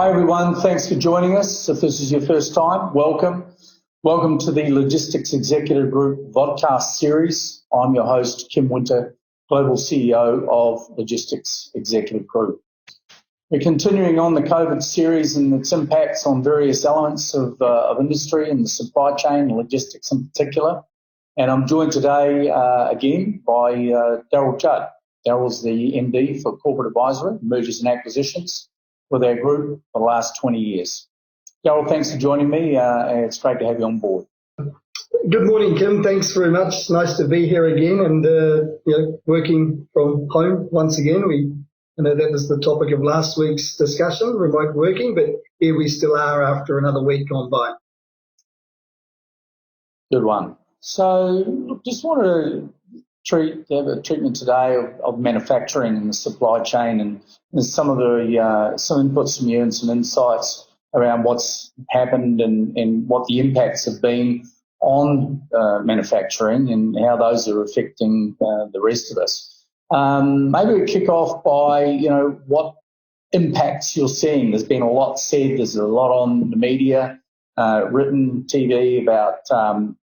Hi everyone, thanks for joining us. If this is your first time, welcome. Welcome to the Logistics Executive Group Vodcast series. I'm your host, Kim Winter, Global CEO of Logistics Executive Group. We're continuing on the COVID series and its impacts on various elements of industry and the supply chain, logistics in particular. And I'm joined today again by Darryl Judd. Darryl's the MD for Corporate Advisory, Mergers and Acquisitions with our group for the last 20 years. Darryl, thanks for joining me. It's great to have you on board. Good morning, Kim. Thanks very much. It's nice to be here again and working from home once again. I know that was the topic of last week's discussion, remote working, but here we still are after another week gone by. Good one. So just want to have a treatment today of manufacturing and the supply chain, and some of the some inputs from you and some insights around what's happened and what the impacts have been on manufacturing and how those are affecting the rest of us. Maybe we kick off by, what impacts you're seeing. There's been a lot said, there's a lot on the media, written, TV about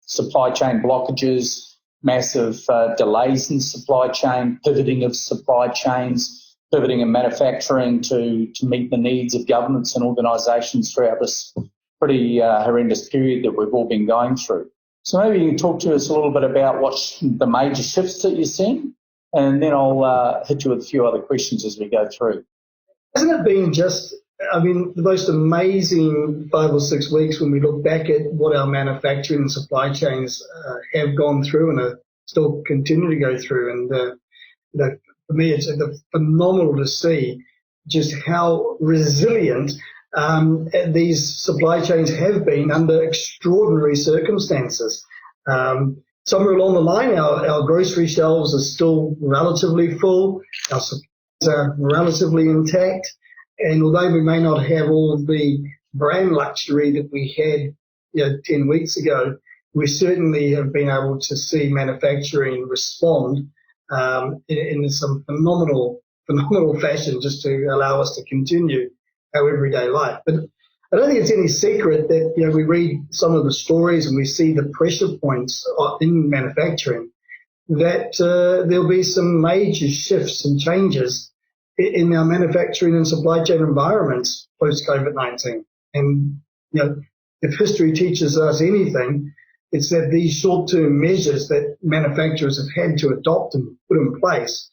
supply chain blockages, massive delays in supply chain, pivoting of supply chains, pivoting in manufacturing to meet the needs of governments and organisations throughout this pretty horrendous period that we've all been going through. So maybe you can talk to us a little bit about what the major shifts that you're seeing, and then I'll hit you with a few other questions as we go through. Hasn't it been the most amazing 5 or 6 weeks when we look back at what our manufacturing and supply chains have gone through and are still continue to go through? And for me, it's phenomenal to see just how resilient these supply chains have been under extraordinary circumstances. Somewhere along the line, our grocery shelves are still relatively full, our supplies are relatively intact, and although we may not have all of the brand luxury that we had 10 weeks ago, we certainly have been able to see manufacturing respond in some phenomenal fashion just to allow us to continue our everyday life. But I don't think it's any secret that we read some of the stories and we see the pressure points in manufacturing, that there'll be some major shifts and changes in our manufacturing and supply chain environments post-COVID-19. And if history teaches us anything, it's that these short-term measures that manufacturers have had to adopt and put in place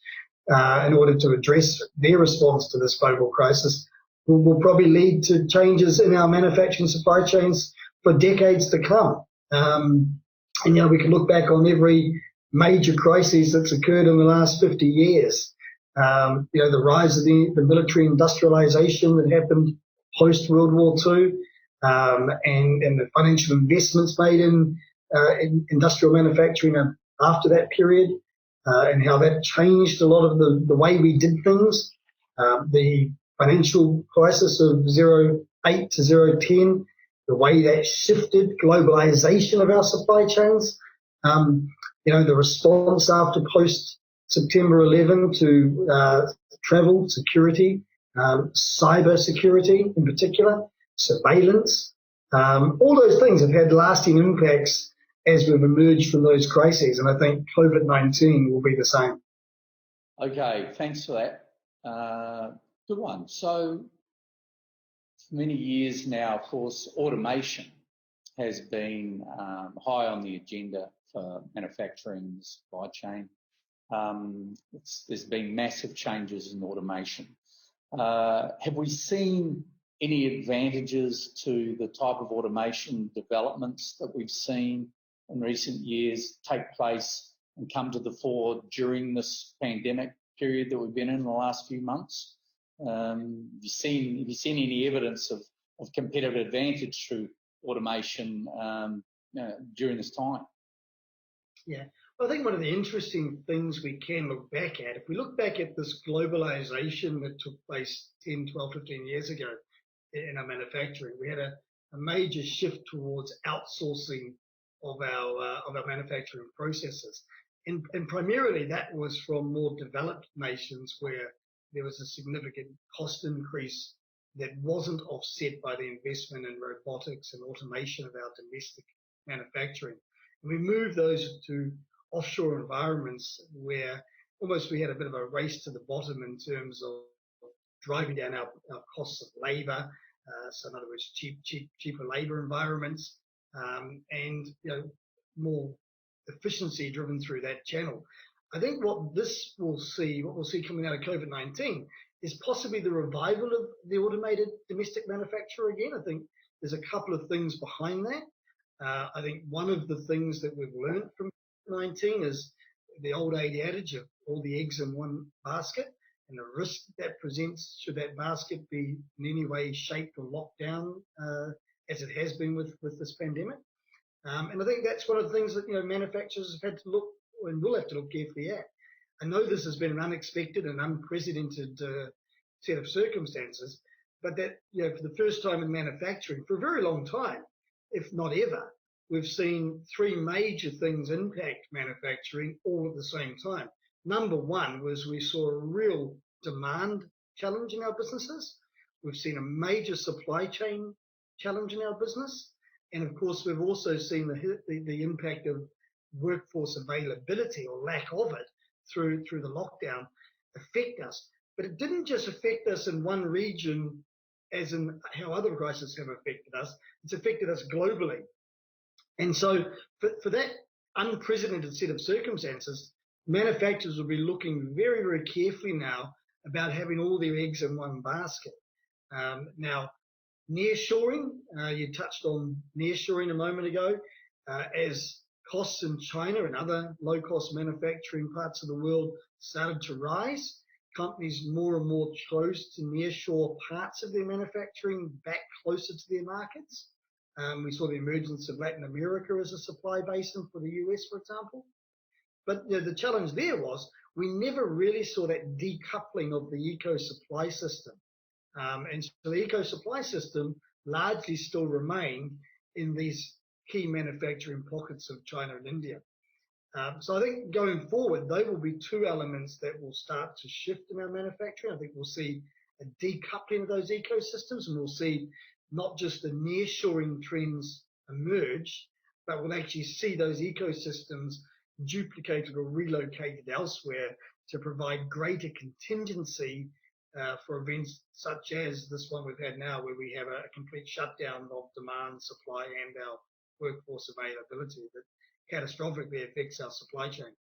in order to address their response to this global crisis will probably lead to changes in our manufacturing supply chains for decades to come. And we can look back on every major crisis that's occurred in the last 50 years. The rise of the military industrialization that happened post-World War II, and the financial investments made in industrial manufacturing after that period, and how that changed a lot of the way we did things. The financial crisis of 08 to 010, the way that shifted globalization of our supply chains, the response after post-September 11 to travel security, cyber security in particular, surveillance, all those things have had lasting impacts as we've emerged from those crises, and I think COVID-19 will be the same. Okay, thanks for that. Good one. So for many years now, of course, automation has been high on the agenda for manufacturing and supply chain. There's been massive changes in automation. Have we seen any advantages to the type of automation developments that we've seen in recent years take place and come to the fore during this pandemic period that we've been in the last few months? Have you seen any evidence of competitive advantage through automation during this time? Yeah, well, I think one of the interesting things we can look back at, if we look back at this globalization that took place 10, 12, 15 years ago in our manufacturing, we had a major shift towards outsourcing of our manufacturing processes. And primarily that was from more developed nations where there was a significant cost increase that wasn't offset by the investment in robotics and automation of our domestic manufacturing. And we moved those to offshore environments where almost we had a bit of a race to the bottom in terms of driving down our costs of labour, so in other words, cheaper labour environments, and more efficiency driven through that channel. I think what we'll see coming out of COVID-19 is possibly the revival of the automated domestic manufacturer again. I think there's a couple of things behind that. I think one of the things that we've learned from COVID-19 is the old adage of all the eggs in one basket, and the risk that presents should that basket be in any way shaped or locked down as it has been with this pandemic. And I think that's one of the things that manufacturers have had to look and will have to look carefully at. I know this has been an unexpected and unprecedented set of circumstances, but that for the first time in manufacturing for a very long time, if not ever, we've seen three major things impact manufacturing all at the same time. Number one was we saw a real demand challenge in our businesses. We've seen a major supply chain challenge in our business. And of course, we've also seen the impact of workforce availability or lack of it through the lockdown affect us. But it didn't just affect us in one region, as in how other crises have affected us. It's affected us globally. And so for that unprecedented set of circumstances, manufacturers will be looking very, very carefully now about having all their eggs in one basket. Now, nearshoring, you touched on nearshoring a moment ago, as costs in China and other low-cost manufacturing parts of the world started to rise. Companies more and more chose to nearshore parts of their manufacturing back closer to their markets. We saw the emergence of Latin America as a supply basin for the US, for example. But the challenge there was we never really saw that decoupling of the eco-supply system. And so the eco-supply system largely still remained in these key manufacturing pockets of China and India. So I think going forward, they will be two elements that will start to shift in our manufacturing. I think we'll see a decoupling of those ecosystems, and we'll see not just the nearshoring trends emerge, but we'll actually see those ecosystems duplicated or relocated elsewhere to provide greater contingency for events such as this one we've had now, where we have a complete shutdown of demand, supply, and our workforce availability that catastrophically affects our supply chain.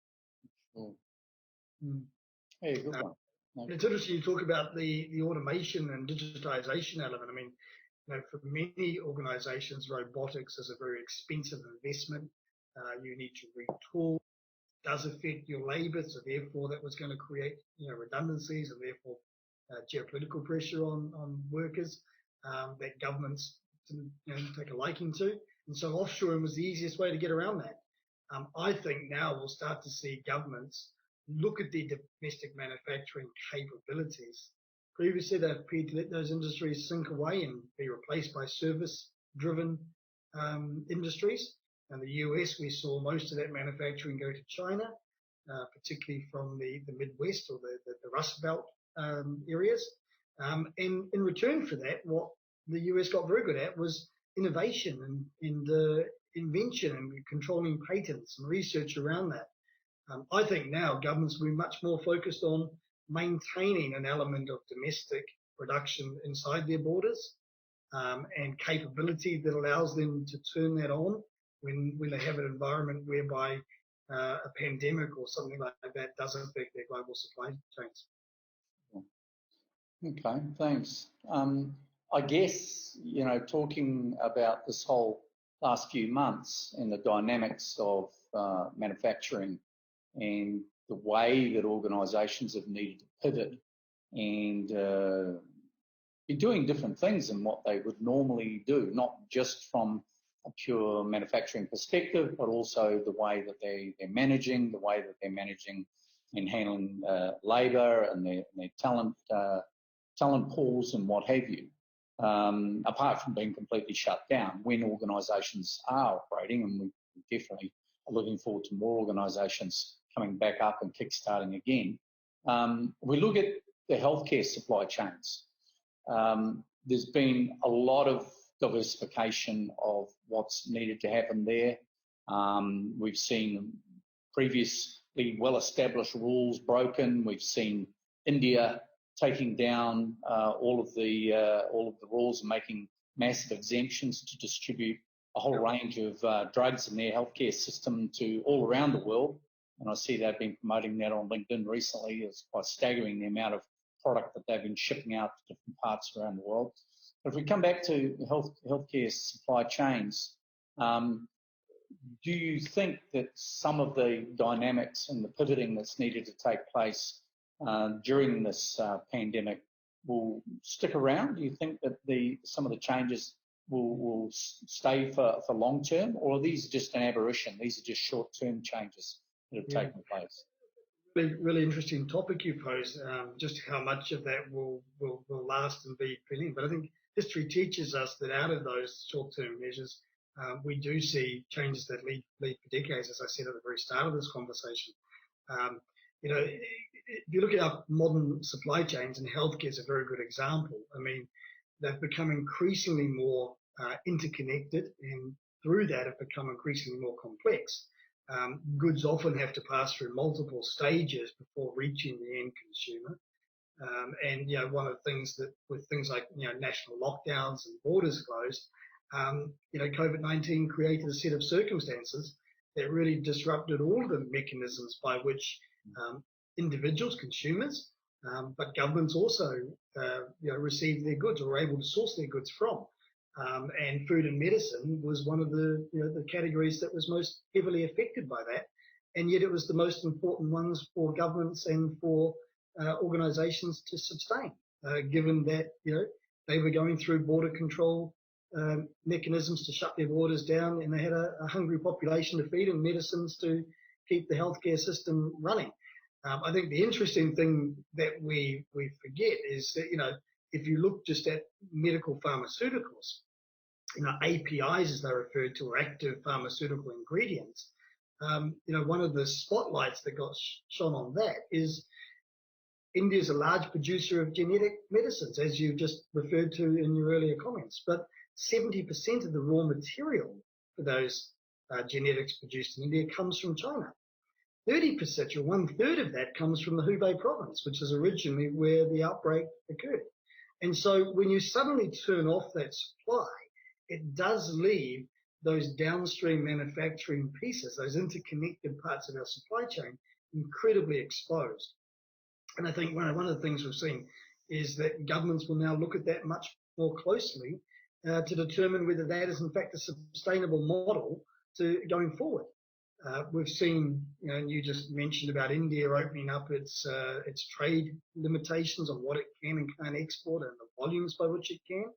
Yeah, good one. It's interesting you talk about the automation and digitization element. I mean, for many organizations, robotics is a very expensive investment. You need to retool. It does affect your labor, so therefore that was going to create redundancies and therefore geopolitical pressure on workers that governments didn't take a liking to. And so offshoring was the easiest way to get around that. I think now we'll start to see governments look at their domestic manufacturing capabilities. Previously, they've appeared to let those industries sink away and be replaced by service-driven industries. In the US, we saw most of that manufacturing go to China, particularly from the Midwest or the Rust Belt areas. And in return for that, what the US got very good at was innovation and invention and controlling patents and research around that. I think now governments will be much more focused on maintaining an element of domestic production inside their borders and capability that allows them to turn that on when they have an environment whereby a pandemic or something like that does affect their global supply chains. Okay, thanks. I guess, talking about this whole last few months and the dynamics of manufacturing and the way that organisations have needed to pivot and be doing different things than what they would normally do, not just from a pure manufacturing perspective, but also the way that they're managing, and handling labour and their talent pools and what have you. Apart from being completely shut down, when organisations are operating, and we definitely are looking forward to more organisations coming back up and kick-starting again, we look at the healthcare supply chains. there's been a lot of diversification of what's needed to happen there. We'of seen previously well-established rules broken. We've seen India taking down all of the rules and making massive exemptions to distribute a whole range of drugs in their healthcare system to all around the world. And I see they've been promoting that on LinkedIn recently. It's quite staggering the amount of product that they've been shipping out to different parts around the world. But if we come back to healthcare supply chains, do you think that some of the dynamics and the pivoting that's needed to take place during this pandemic will stick around? Do you think that some of the changes will stay for long term, or are these just an aberration? These are just short-term changes that have taken place? Really interesting topic you pose, just how much of that will last and be appealing. But I think history teaches us that out of those short-term measures, we do see changes that lead for decades, as I said at the very start of this conversation. If you look at our modern supply chains, and healthcare is a very good example, I mean, they've become increasingly more interconnected, and through that have become increasingly more complex. Goods often have to pass through multiple stages before reaching the end consumer. And one of the things that with things like national lockdowns and borders closed, COVID-19 created a set of circumstances that really disrupted all the mechanisms by which individuals, consumers, but governments also received their goods or were able to source their goods from. And food and medicine was one of the categories that was most heavily affected by that, and yet it was the most important ones for governments and for organisations to sustain, given that they were going through border control mechanisms to shut their borders down, and they had a hungry population to feed and medicines to keep the healthcare system running. I think the interesting thing that we forget is that if you look just at medical pharmaceuticals, APIs as they're referred to, or active pharmaceutical ingredients, one of the spotlights that got shone on that is India is a large producer of genetic medicines, as you just referred to in your earlier comments, but 70% of the raw material for those genetics produced in India comes from China. 30%, or 1/3 of that, comes from the Hubei province, which is originally where the outbreak occurred. And so when you suddenly turn off that supply, it does leave those downstream manufacturing pieces, those interconnected parts of our supply chain, incredibly exposed. And I think one of the things we've seen is that governments will now look at that much more closely to determine whether that is in fact a sustainable model to going forward. We've seen, and you just mentioned about India opening up its trade limitations on what it can and can't export and the volumes by which it can.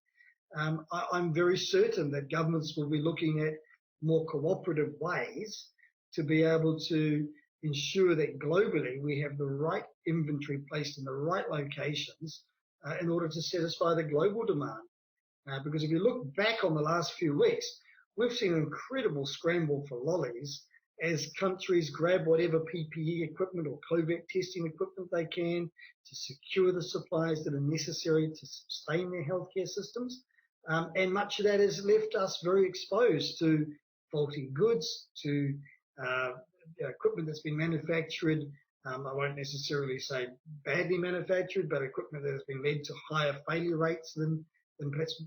I'm very certain that governments will be looking at more cooperative ways to be able to ensure that globally we have the right inventory placed in the right locations in order to satisfy the global demand. Because if you look back on the last few weeks, we've seen an incredible scramble for lollies as countries grab whatever PPE equipment or COVID testing equipment they can to secure the supplies that are necessary to sustain their healthcare systems. And much of that has left us very exposed to faulty goods, to equipment that's been manufactured, I won't necessarily say badly manufactured, but equipment that has been led to higher failure rates than perhaps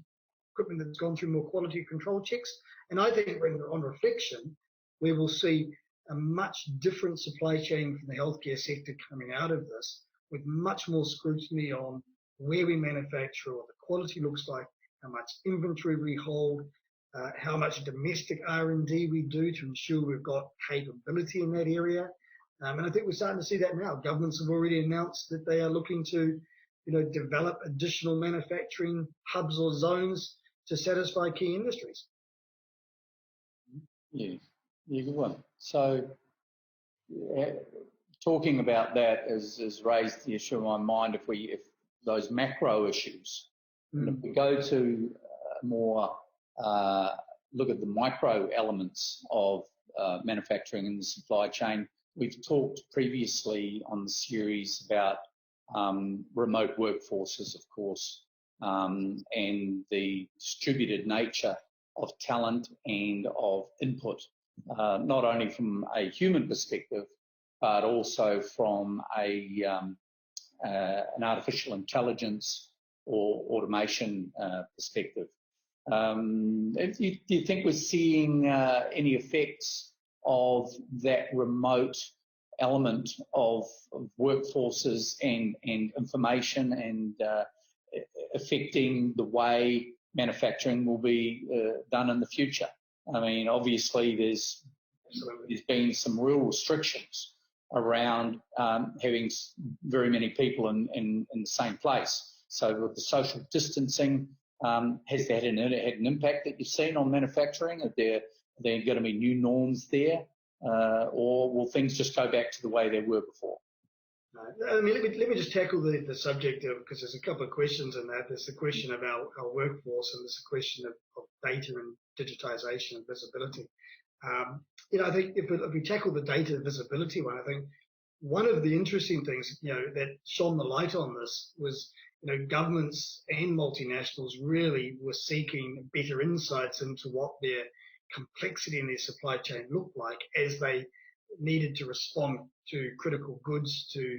equipment that's gone through more quality control checks. And I think on reflection, we will see a much different supply chain from the healthcare sector coming out of this, with much more scrutiny on where we manufacture, what the quality looks like, how much inventory we hold, how much domestic R&D we do to ensure we've got capability in that area. And I think we're starting to see that now. Governments have already announced that they are looking to, develop additional manufacturing hubs or zones to satisfy key industries. Yeah, good one. So, talking about that has raised the issue in my mind. If those macro issues, if we go to more look at the micro elements of manufacturing and the supply chain, we've talked previously on the series about remote workforces, of course, and the distributed nature of talent and of input, not only from a human perspective, but also from an artificial intelligence or automation perspective. Do you think we're seeing any effects of that remote element of workforces and information and affecting the way manufacturing will be done in the future? I mean, obviously there's been some real restrictions around having very many people in the same place. So with the social distancing, has that had an impact that you've seen on manufacturing? Are there going to be new norms there, or will things just go back to the way they were before? I mean, let me just tackle the subject of, because there's a couple of questions in that. There's the question of our workforce, and there's a question of data and digitization and visibility. I think if we tackle the data visibility one, I think one of the interesting things, that shone the light on this was, governments and multinationals really were seeking better insights into what their complexity in their supply chain looked like as they needed to respond to critical goods to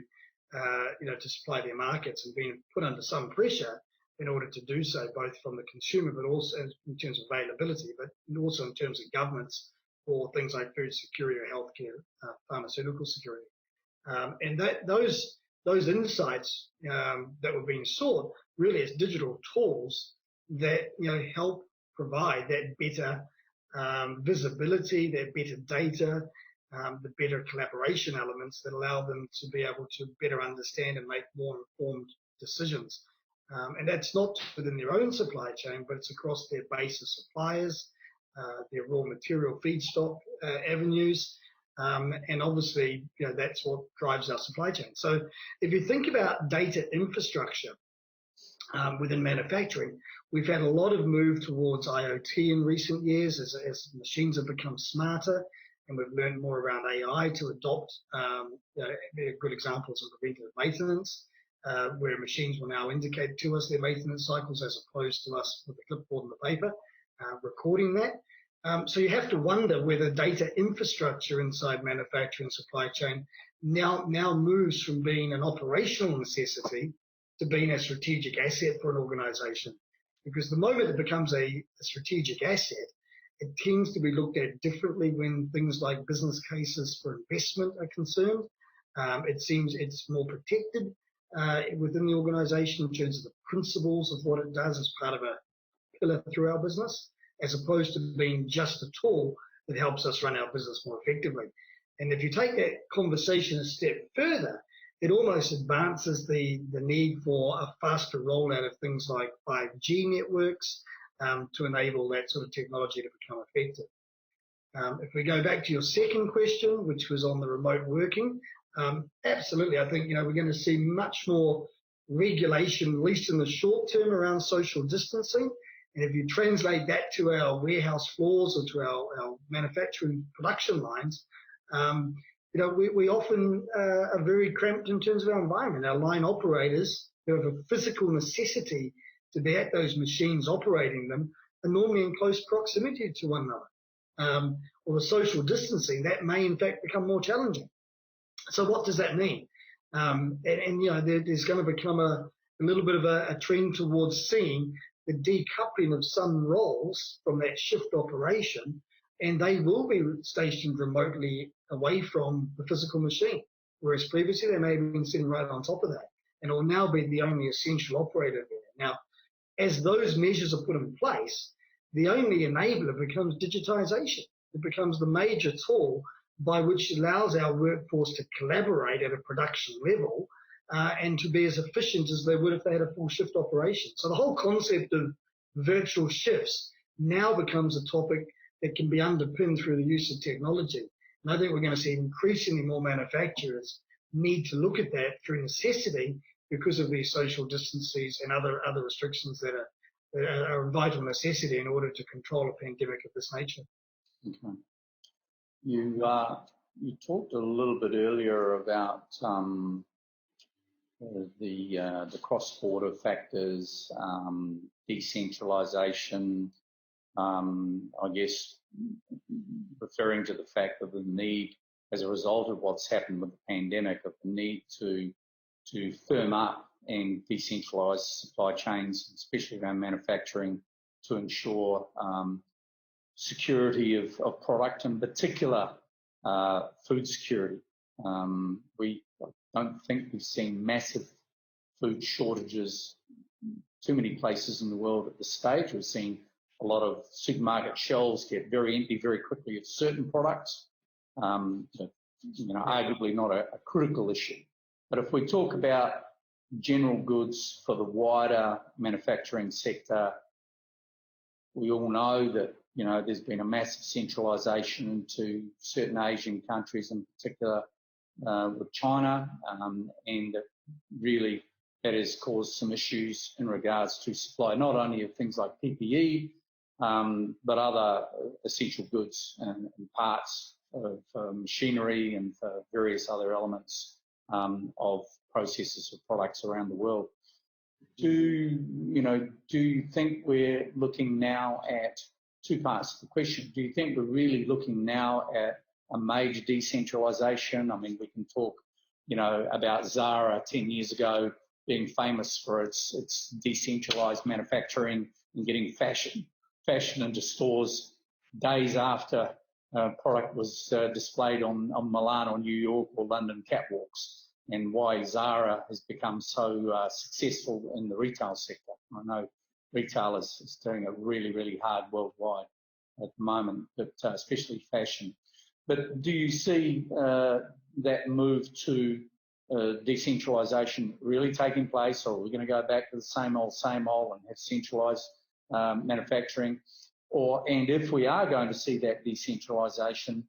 supply their markets, and being put under some pressure in order to do so, both from the consumer, but also in terms of availability, but also in terms of governments for things like food security or healthcare, pharmaceutical security. And those insights that were being sought really as digital tools that help provide that better visibility, that better data, the better collaboration elements that allow them to be able to better understand and make more informed decisions. And that's not within their own supply chain, but it's across their base of suppliers, their raw material feedstock avenues, and obviously, that's what drives our supply chain. So if you think about data infrastructure within manufacturing, we've had a lot of move towards IoT in recent years as machines have become smarter, and we've learned more around AI to adopt. Good examples of preventative maintenance, where machines will now indicate to us their maintenance cycles as opposed to us with the clipboard and the paper recording that. So you have to wonder whether data infrastructure inside manufacturing supply chain now moves from being an operational necessity to being a strategic asset for an organization. Because the moment it becomes a strategic asset, it tends to be looked at differently when things like business cases for investment are concerned. It seems it's more protected within the organization in terms of the principles of what it does as part of a pillar through our business, as opposed to being just a tool that helps us run our business more effectively. And if you take that conversation a step further, it almost advances the need for a faster rollout of things like 5G networks to enable that sort of technology to become effective. If we go back to your second question, which was on the remote working, absolutely, I think we're going to see much more regulation, at least in the short term, around social distancing. And if you translate that to our warehouse floors or to our manufacturing production lines, we often are very cramped in terms of our environment. Our line operators who have a physical necessity to be at those machines operating them are normally in close proximity to one another. Or the social distancing, that may in fact become more challenging. So what does that mean? There's going to become a little bit of a trend towards seeing the decoupling of some roles from that shift operation, and they will be stationed remotely away from the physical machine, whereas previously they may have been sitting right on top of that, and it will now be the only essential operator there. Now, as those measures are put in place, the only enabler becomes digitization. It becomes the major tool by which allows our workforce to collaborate at a production level and to be as efficient as they would if they had a full shift operation. So the whole concept of virtual shifts now becomes a topic that can be underpinned through the use of technology. And I think we're going to see increasingly more manufacturers need to look at that through necessity because of these social distances and other restrictions that are a vital necessity in order to control a pandemic of this nature. Okay. You talked a little bit earlier about the cross-border factors, decentralisation, I guess referring to the fact of the need as a result of what's happened with the pandemic, of the need to firm up and decentralise supply chains, especially around manufacturing, to ensure security of product, in particular food security. We don't think we've seen massive food shortages too many places in the world at this stage. We've seen a lot of supermarket shelves get very empty very quickly of certain products. Arguably not a critical issue. But if we talk about general goods for the wider manufacturing sector, we all know that there's been a massive centralisation into certain Asian countries, in particular with China, and really that has caused some issues in regards to supply, not only of things like PPE, but other essential goods and parts for machinery and for various other elements of processes of products around the world. Do you think we're looking now at two parts of the question? Do you think we're really looking now at a major decentralisation? I mean, we can talk, about Zara 10 years ago being famous for its decentralised manufacturing and getting fashion into stores days after product was displayed on Milan or New York or London catwalks, and why Zara has become so successful in the retail sector. I know retail is doing it really, really hard worldwide at the moment, but especially fashion. But do you see that move to decentralisation really taking place, or are we going to go back to the same old and have centralised manufacturing? And if we are going to see that decentralisation,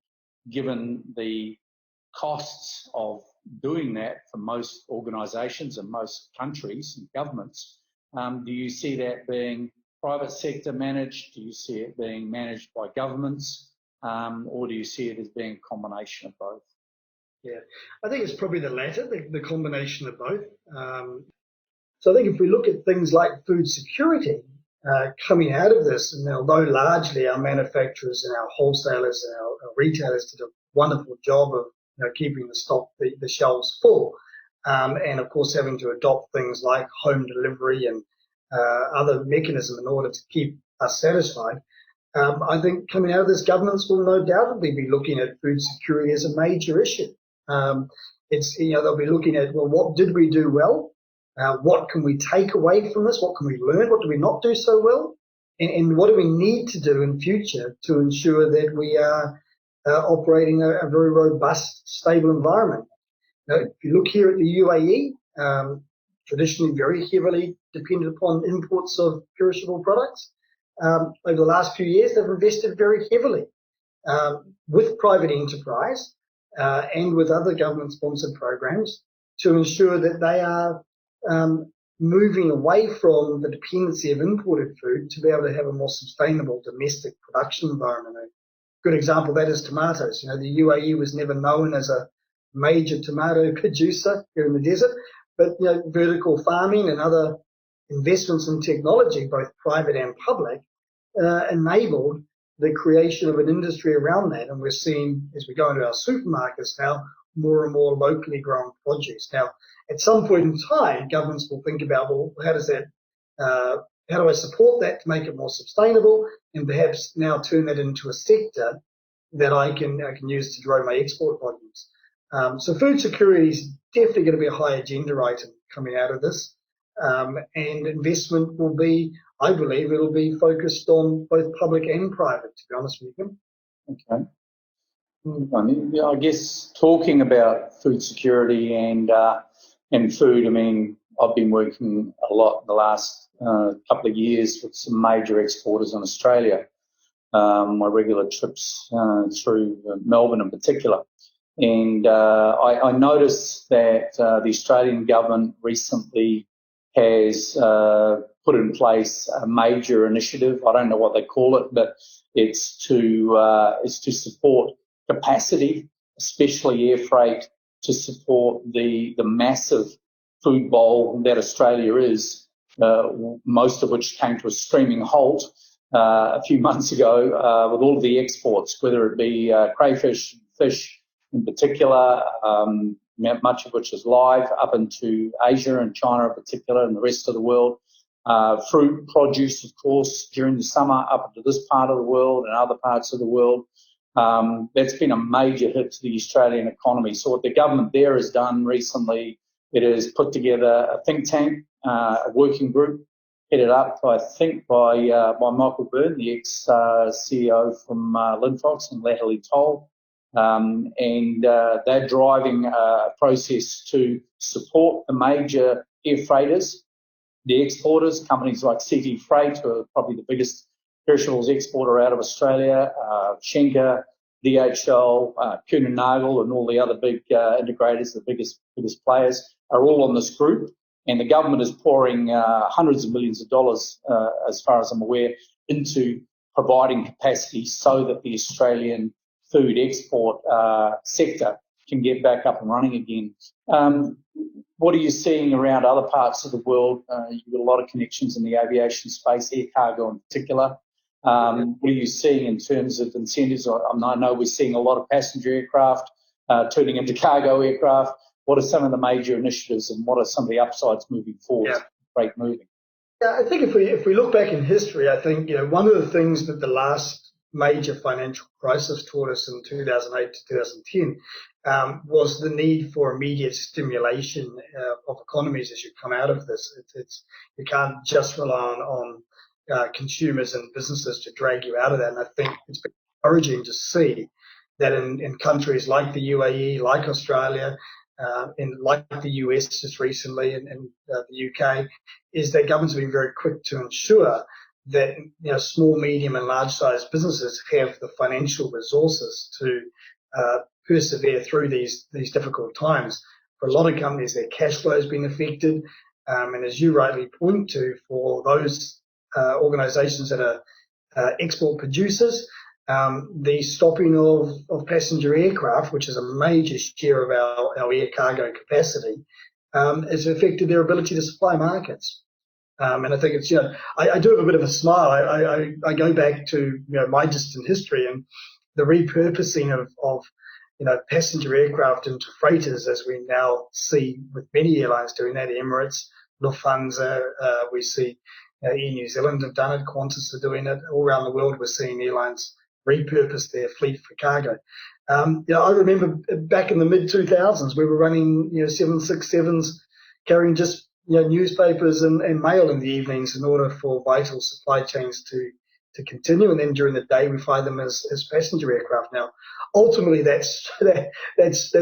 given the costs of doing that for most organisations and most countries and governments, do you see that being private sector managed? Do you see it being managed by governments? Or do you see it as being a combination of both? Yeah, I think it's probably the latter, the combination of both. So I think if we look at things like food security coming out of this, and although largely our manufacturers and our wholesalers and our retailers did a wonderful job of keeping the shelves full, and of course having to adopt things like home delivery and other mechanisms in order to keep us satisfied. I think coming out of this, governments will no doubtedly be looking at food security as a major issue. They'll be looking at, well, what did we do well? What can we take away from this? What can we learn? What do we not do so well? And what do we need to do in future to ensure that we are operating a very robust, stable environment? If you look here at the UAE, traditionally very heavily dependent upon imports of perishable products. Over the last few years, they've invested very heavily with private enterprise and with other government-sponsored programs to ensure that they are moving away from the dependency of imported food to be able to have a more sustainable domestic production environment. A good example of that is tomatoes. The UAE was never known as a major tomato producer here in the desert, but vertical farming and other investments in technology, both private and public, enabled the creation of an industry around that. And we're seeing, as we go into our supermarkets now, more and more locally grown produce. Now, at some point in time, governments will think about, well, how do I support that to make it more sustainable, and perhaps now turn that into a sector that I can use to grow my export volumes. So food security is definitely going to be a high agenda item coming out of this. And investment will be, I believe, it'll be focused on both public and private, to be honest with you. Okay. I guess talking about food security and food, I mean, I've been working a lot the last couple of years with some major exporters in Australia. My regular trips through Melbourne in particular. And I noticed that the Australian government recently has put in place a major initiative. I don't know what they call it, but it's to support capacity, especially air freight, to support the massive food bowl that Australia is, most of which came to a screaming halt a few months ago with all of the exports, whether it be crayfish, fish in particular, much of which is live, up into Asia and China in particular and the rest of the world. Fruit, produce, of course, during the summer up into this part of the world and other parts of the world. That's been a major hit to the Australian economy. So what the government there has done recently, it has put together a think tank, a working group, headed up, I think, by Michael Byrne, the ex-CEO from Linfox and Latterly Toll. And they're driving a process to support the major air freighters, the exporters, companies like CT Freight, who are probably the biggest perishables exporter out of Australia, Schenker, DHL, Kuehne Nagel, and all the other big integrators, the biggest players, are all on this group. And the government is pouring hundreds of millions of dollars, as far as I'm aware, into providing capacity so that the Australian food export sector can get back up and running again. What are you seeing around other parts of the world? You've got a lot of connections in the aviation space, air cargo in particular. What are you seeing in terms of incentives? I know we're seeing a lot of passenger aircraft turning into cargo aircraft. What are some of the major initiatives and what are some of the upsides moving forward? Freight moving. Yeah, I think if we look back in history, I think one of the things that the last major financial crisis taught us in 2008 to 2010 was the need for immediate stimulation of economies as you come out of this. You can't just rely on consumers and businesses to drag you out of that. And I think it's been encouraging to see that in countries like the UAE, like Australia, like the US just recently, and the UK, is that governments have been very quick to ensure that small, medium, and large-sized businesses have the financial resources to persevere through these difficult times. For a lot of companies, their cash flow has been affected, and as you rightly point to, for those organisations that are export producers, the stopping of passenger aircraft, which is a major share of our air cargo capacity, has affected their ability to supply markets. And I think it's, I do have a bit of a smile. I go back to, my distant history and the repurposing of passenger aircraft into freighters, as we now see with many airlines doing that. Emirates, Lufthansa, we see Air New Zealand have done it, Qantas are doing it. All around the world, we're seeing airlines repurpose their fleet for cargo. I remember back in the mid-2000s, we were running 767s carrying just newspapers and mail in the evenings in order for vital supply chains to continue, and then during the day we fly them as passenger aircraft. Now, ultimately that's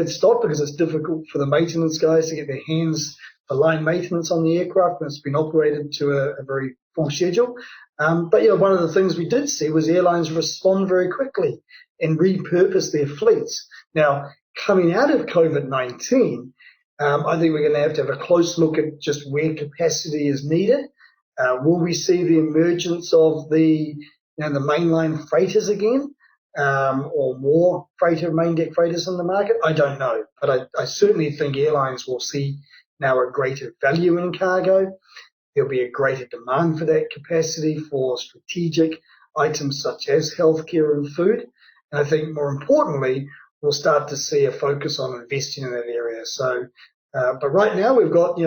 stopped because it's difficult for the maintenance guys to get their hands for line maintenance on the aircraft, and it's been operated to a very full schedule. But one of the things we did see was airlines respond very quickly and repurpose their fleets. Now, coming out of COVID-19, I think we're going to have a close look at just where capacity is needed. Will we see the emergence of the mainline freighters again, or more main deck freighters in the market? I don't know, but I certainly think airlines will see now a greater value in cargo. There'll be a greater demand for that capacity for strategic items such as healthcare and food. And I think more importantly, we'll start to see a focus on investing in that area. So, but right now we've got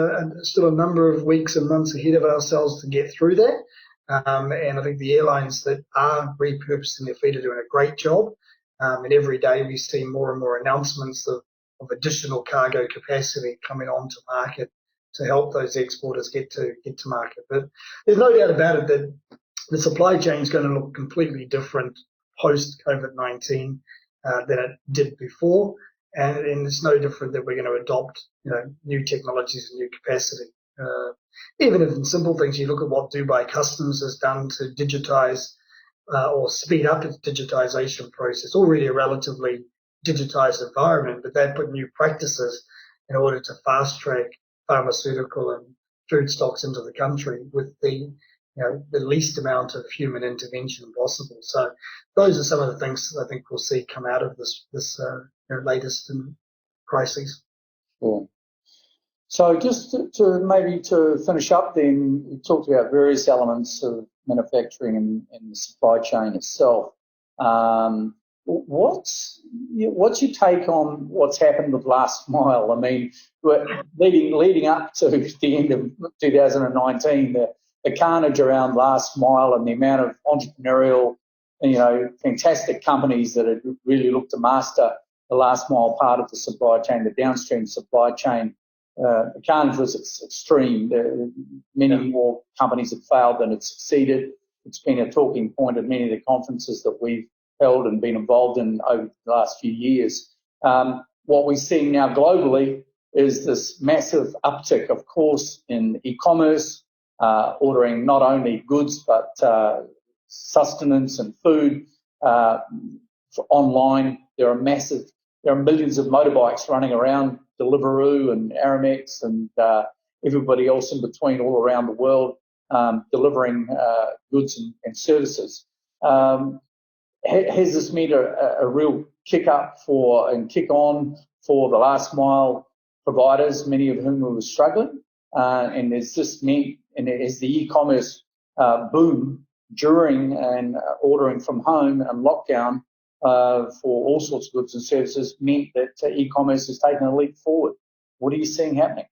still a number of weeks and months ahead of ourselves to get through that. And I think the airlines that are repurposing their fleet are doing a great job. And every day we see more and more announcements of additional cargo capacity coming onto market to help those exporters get to market. But there's no doubt about it that the supply chain is going to look completely different post COVID-19 than it did before, and it's no different that we're going to adopt new technologies and new capacity. Even if in simple things, you look at what Dubai Customs has done to digitize or speed up its digitization process, already a relatively digitized environment, but they put new practices in order to fast track pharmaceutical and food stocks into the country with the least amount of human intervention possible. So those are some of the things I think we'll see come out of this latest crisis. Cool. So just to maybe to finish up then, you talked about various elements of manufacturing and the supply chain itself. What's your take on what's happened with last mile? I mean, leading up to the end of 2019, the carnage around last mile and the amount of entrepreneurial, fantastic companies that had really looked to master the last mile part of the supply chain, the downstream supply chain. The carnage was extreme. Many more companies have failed than had succeeded. It's been a talking point at many of the conferences that we've held and been involved in over the last few years. What we're seeing now globally is this massive uptick, of course, in e-commerce, ordering not only goods but sustenance and food online. There are millions of motorbikes running around, Deliveroo and Aramex and everybody else in between all around the world delivering goods and services. Has this meant a real kick up and kick on for the last mile providers, many of whom were struggling? And has this meant, and has the e-commerce boom during and ordering from home and lockdown for all sorts of goods and services meant that e-commerce has taken a leap forward? What are you seeing happening?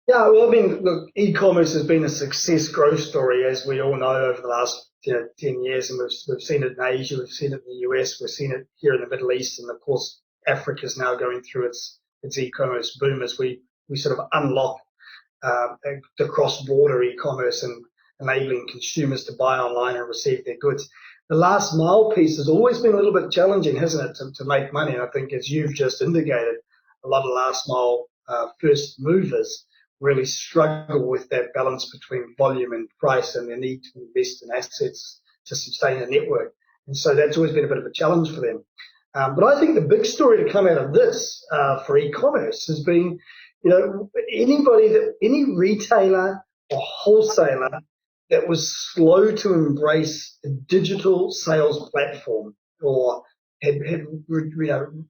Yeah, well, I mean, look, e-commerce has been a success growth story, as we all know, over the last 10 years, and we've seen it in Asia, we've seen it in the US, we've seen it here in the Middle East, and of course, Africa is now going through its e-commerce boom as we sort of unlock the cross-border e-commerce and enabling consumers to buy online and receive their goods. The last mile piece has always been a little bit challenging, hasn't it, to make money? And I think, as you've just indicated, a lot of last mile first movers really struggle with that balance between volume and price and the need to invest in assets to sustain a network. And so that's always been a bit of a challenge for them. But I think the big story to come out of this for e-commerce has been, any retailer or wholesaler that was slow to embrace a digital sales platform or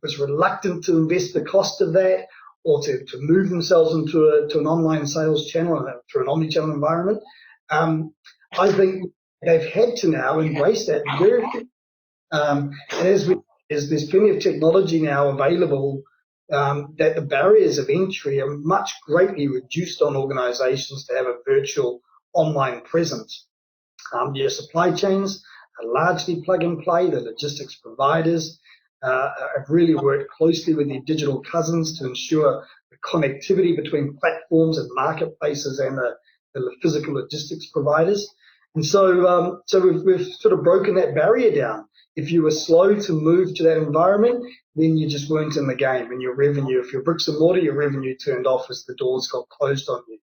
was reluctant to invest the cost of that, or to move themselves into an online sales channel through an omni-channel environment, I think they've had to now embrace that. And as there's plenty of technology now available, that the barriers of entry are much greatly reduced on organizations to have a virtual online presence. Your supply chains are largely plug and play. The logistics providers have really worked closely with their digital cousins to ensure the connectivity between platforms and marketplaces and the physical logistics providers. And so we've sort of broken that barrier down. If you were slow to move to that environment, then you just weren't in the game, and your revenue, if you're bricks and mortar, your revenue turned off as the doors got closed on you.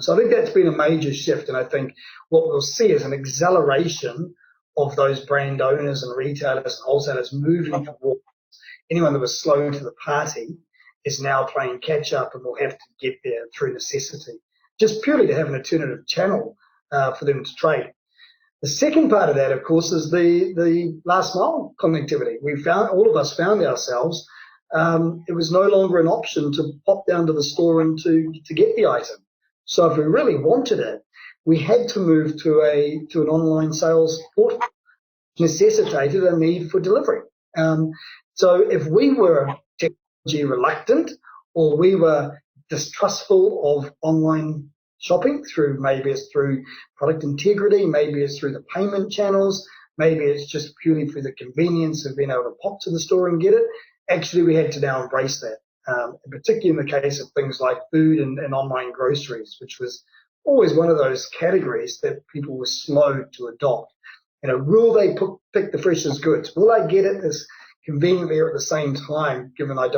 So I think that's been a major shift, and I think what we'll see is an acceleration of those brand owners and retailers and wholesalers moving towards anyone that was slow to the party is now playing catch up and will have to get there through necessity, just purely to have an alternative channel for them to trade. The second part of that, of course, is the last mile connectivity. All of us found ourselves, it was no longer an option to pop down to the store and to get the item. So if we really wanted it, we had to move to an online sales portal, necessitated a need for delivery. So if we were technology reluctant, or we were distrustful of online shopping, maybe it's through product integrity, maybe it's through the payment channels, maybe it's just purely through the convenience of being able to pop to the store and get it, actually we had to now embrace that. Particularly in the case of things like food and online groceries, which was always one of those categories that people were slow to adopt. Will they pick the freshest goods? Will I get it as conveniently or at the same time, given I'm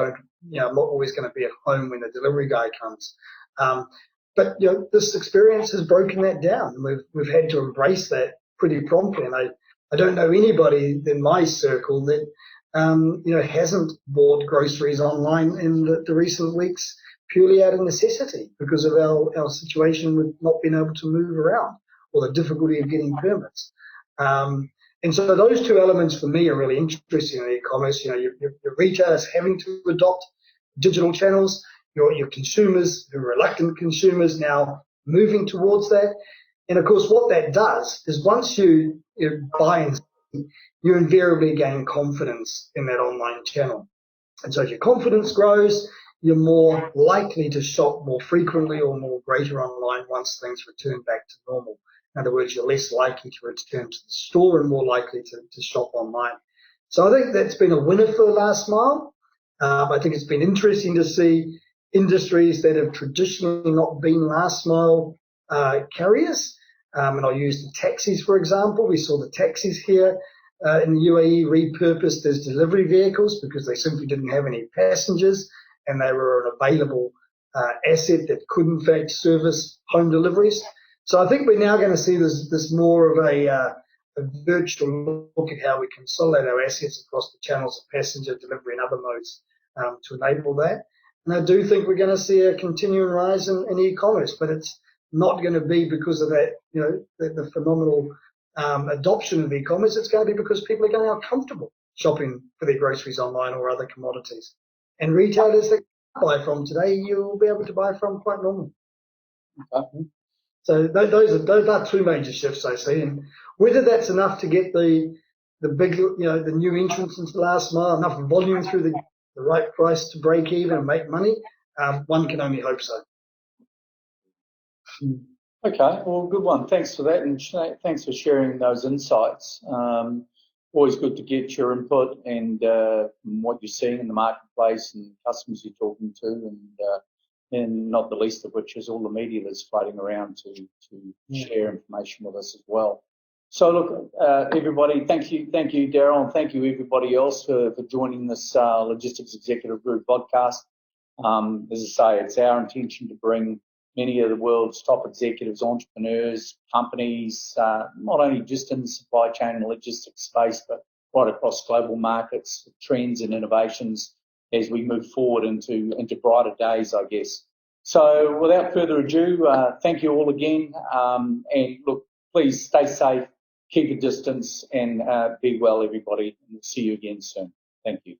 not always going to be at home when the delivery guy comes? But this experience has broken that down. We've had to embrace that pretty promptly, and I don't know anybody in my circle that hasn't bought groceries online in the recent weeks purely out of necessity because of our situation with not being able to move around or the difficulty of getting permits. And so those two elements for me are really interesting in e-commerce. Your retailers having to adopt digital channels, your consumers, who are reluctant consumers, now moving towards that. And of course, what that does is once you buy and you invariably gain confidence in that online channel. And so as your confidence grows, you're more likely to shop more frequently or more greater online once things return back to normal. In other words, you're less likely to return to the store and more likely to shop online. So I think that's been a winner for the last mile. I think it's been interesting to see industries that have traditionally not been last mile carriers. And I'll use the taxis, for example. We saw the taxis here in the UAE repurposed as delivery vehicles because they simply didn't have any passengers and they were an available asset that could in fact service home deliveries. So I think we're now going to see this more of a virtual look at how we consolidate our assets across the channels of passenger delivery and other modes to enable that. And I do think we're going to see a continuing rise in e-commerce, but it's not going to be because of that, the phenomenal adoption of e-commerce. It's going to be because people are getting now comfortable shopping for their groceries online or other commodities. And retailers that you buy from today, you'll be able to buy from quite normally. Okay. So those are two major shifts I see, and whether that's enough to get the big, the new entrants into the last mile, enough volume through the right price to break even and make money, one can only hope so. Okay, well, good one. Thanks for that, and thanks for sharing those insights. Always good to get your input and what you're seeing in the marketplace and customers you're talking to, and not the least of which is all the media that's floating around to share information with us as well. So look, everybody, thank you, Darryl, and thank you everybody else for joining this Logistics Executive Group podcast. As I say, it's our intention to bring many of the world's top executives, entrepreneurs, companies, not only just in the supply chain and logistics space, but right across global markets, trends and innovations as we move forward into brighter days, I guess. So without further ado, thank you all again. And look, please stay safe, keep a distance, and be well, everybody. And we'll see you again soon. Thank you.